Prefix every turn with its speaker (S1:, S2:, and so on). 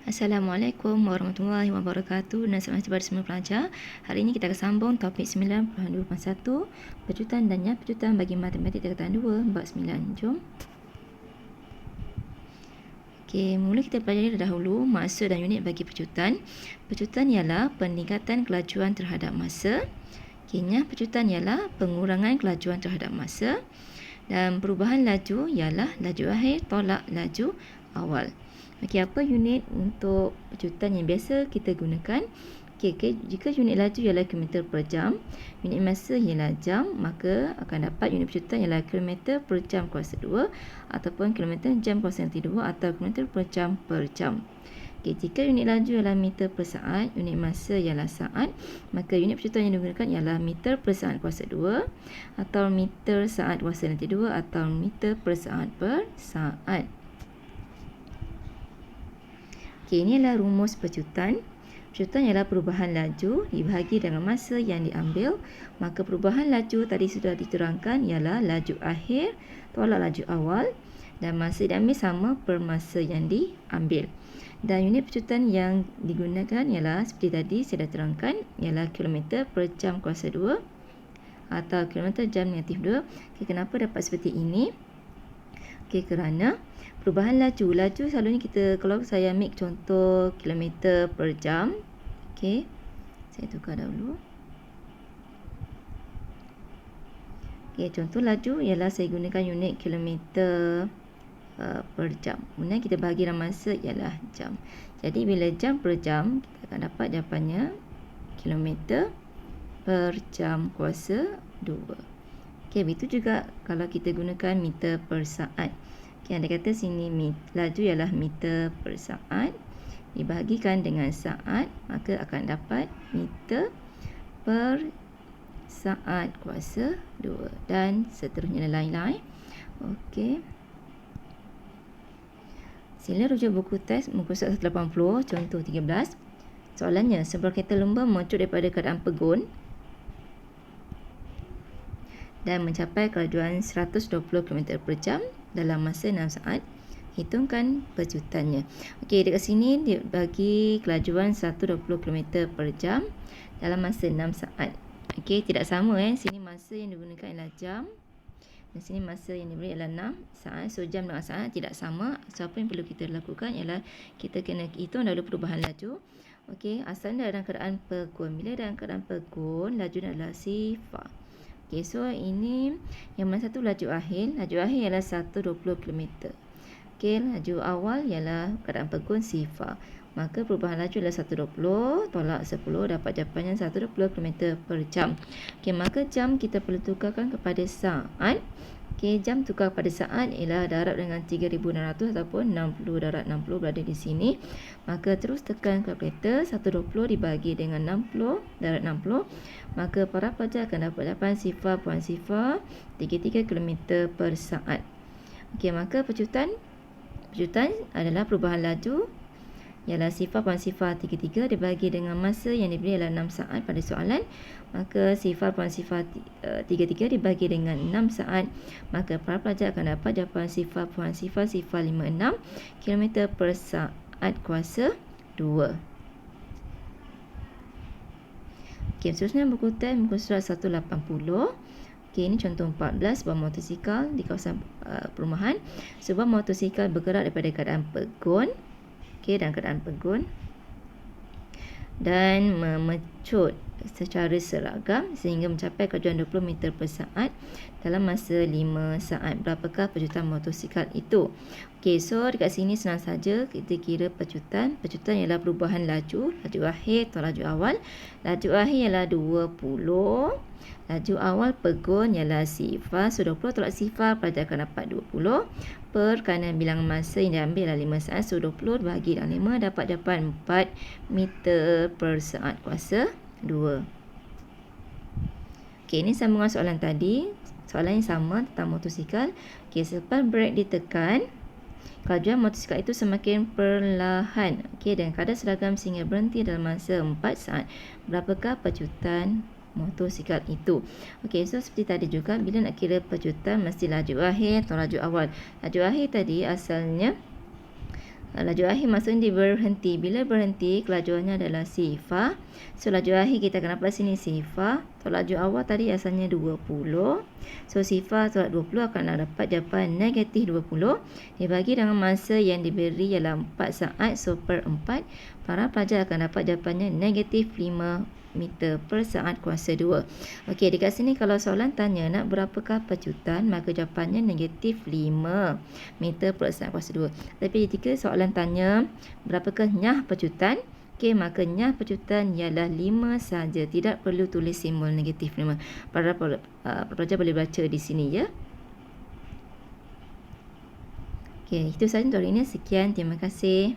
S1: Assalamualaikum warahmatullahi wabarakatuh dan selamat datang semua pelajar. Hari ini kita akan sambung topik 9.2.1 pecutan dan nyata pecutan bagi matematik tingkatan 2 bab 9. Jom. Okey, mula kita pelajari dahulu masa dan unit bagi pecutan. Pecutan ialah peningkatan kelajuan terhadap masa. Okey, nyata pecutan ialah pengurangan kelajuan terhadap masa. Dan perubahan laju ialah laju akhir tolak laju awal. Okey, apa unit untuk pecutan yang biasa kita gunakan? Okey, jika unit laju ialah kilometer per jam, unit masa ialah jam, maka akan dapat unit pecutan ialah kilometer per jam kuasa 2 ataupun kilometer jam kuasa 2 atau kilometer per jam per jam. Okey, jika unit laju ialah meter per saat, unit masa ialah saat, maka unit pecutan yang digunakan ialah meter per saat kuasa 2 atau meter saat kuasa 2 atau meter per saat per saat. Okey, ini adalah rumus pecutan. Pecutan ialah perubahan laju dibahagi dengan masa yang diambil. Maka perubahan laju tadi sudah diterangkan ialah laju akhir tolak laju awal dan masa diambil sama per masa yang diambil. Dan unit pecutan yang digunakan ialah seperti tadi saya dah terangkan ialah kilometer per jam kuasa 2 atau kilometer jam negatif 2. Okay, kenapa dapat seperti ini? Okay, kerana perubahan laju selalunya kita, kalau saya ambil contoh kilometer per jam, okay, saya tukar dahulu. Okay, contoh laju ialah saya gunakan unit kilometer per jam. Kemudian kita bahagi dalam masa ialah jam. Jadi bila jam per jam, kita akan dapat jawapannya kilometer per jam kuasa 2. Okey, begitu juga kalau kita gunakan meter per saat. Okey, anda kata sini laju ialah meter per saat dibahagikan dengan saat, maka akan dapat meter per saat kuasa 2 dan seterusnya lain-lain. Okey. Sila rujuk buku teks muka surat 180 contoh 13. Soalannya, sebuah kereta lumba meluncur daripada keadaan pegun dan mencapai kelajuan 120 km per jam dalam masa 6 saat. Hitungkan pecutannya. Okey, dekat sini dia bagi kelajuan 120 km per jam dalam masa 6 saat. Okey, tidak sama sini masa yang digunakan ialah jam dan sini masa yang diberi ialah 6 saat. So jam dengan saat tidak sama. So apa yang perlu kita lakukan ialah kita kena hitung dahulu perubahan laju. Okey, asalnya dalam keadaan pegun. Bila dalam keadaan pegun, laju adalah sifar. Okay, so ini yang mana satu laju akhir. Laju akhir ialah 120 km. Okay, laju awal ialah keadaan pegun sifar. Maka perubahan laju adalah 120 tolak 10 dapat jawapannya 120 km per jam. Okay, maka jam kita perlu tukarkan kepada saat. Okay, jam tukar pada saat ialah darab dengan 3600 ataupun 60 darab 60 berada di sini. Maka terus tekan kalkulator 120 dibagi dengan 60 darab 60. Maka para pelajar akan dapat jawapan 0.033 km per saat. Okey, maka pecutan adalah perubahan laju ialah 0.033 dibagi dengan masa yang diberi ialah 6 saat pada soalan. Maka 0.033 dibagi dengan 6 saat, maka para pelajar akan dapat jawapan 0.0056 km per saat kuasa 2. Okey, seterusnya buku teks muka surat 180. Okey, ini contoh 14, sebuah motosikal di kawasan perumahan. Sebuah motosikal bergerak daripada keadaan pegun. Okey, dalam keadaan pegun dan memecut secara seragam sehingga mencapai kelajuan 20 meter per saat dalam masa 5 saat. Berapakah pecutan motosikal itu? Okey, so dekat sini senang saja kita kira pecutan. Pecutan ialah perubahan laju akhir atau laju awal. Laju akhir ialah 20. Laju awal pegun ialah sifar. So 20 tolak sifar, pelajar akan dapat 20 per kanan bilangan masa yang diambil adalah 5 saat. So 20 bahagi dengan 5 dapat jawapan 4 meter per saat kuasa 2. Okey, ini sambungan soalan tadi. Soalan yang sama tentang motosikal. Okey, selepas brake ditekan, kelajuan motosikal itu semakin perlahan. Okey, dan kadar seragam sehingga berhenti dalam masa 4 saat. Berapakah pecutan motosikal itu? Okey, so seperti tadi juga bila nak kira pecutan mesti laju akhir atau laju awal. Laju akhir tadi asalnya Laju akhir maksudnya dia berhenti. Bila berhenti, kelajuannya adalah sifar. So, laju akhir kita akan dapat sini sifar. So, laju awal tadi asalnya 20. So, sifar tolak 20 akan dapat jawapan negatif 20. Dibagi dengan masa yang diberi ialah 4 saat. So, per 4, para pelajar akan dapat jawapannya negatif 5 meter per saat kuasa 2. Okey, dekat sini kalau soalan tanya nak berapakah pecutan, maka jawapannya negatif 5 meter per saat kuasa 2. Tapi jika soalan tanya berapakah nyah pecutan, okey, maka nyah pecutan ialah 5 saja. Tidak perlu tulis simbol negatif 5. Para pelajar boleh baca di sini ya. Okey, itu sahaja untuk hari ini. Sekian, terima kasih.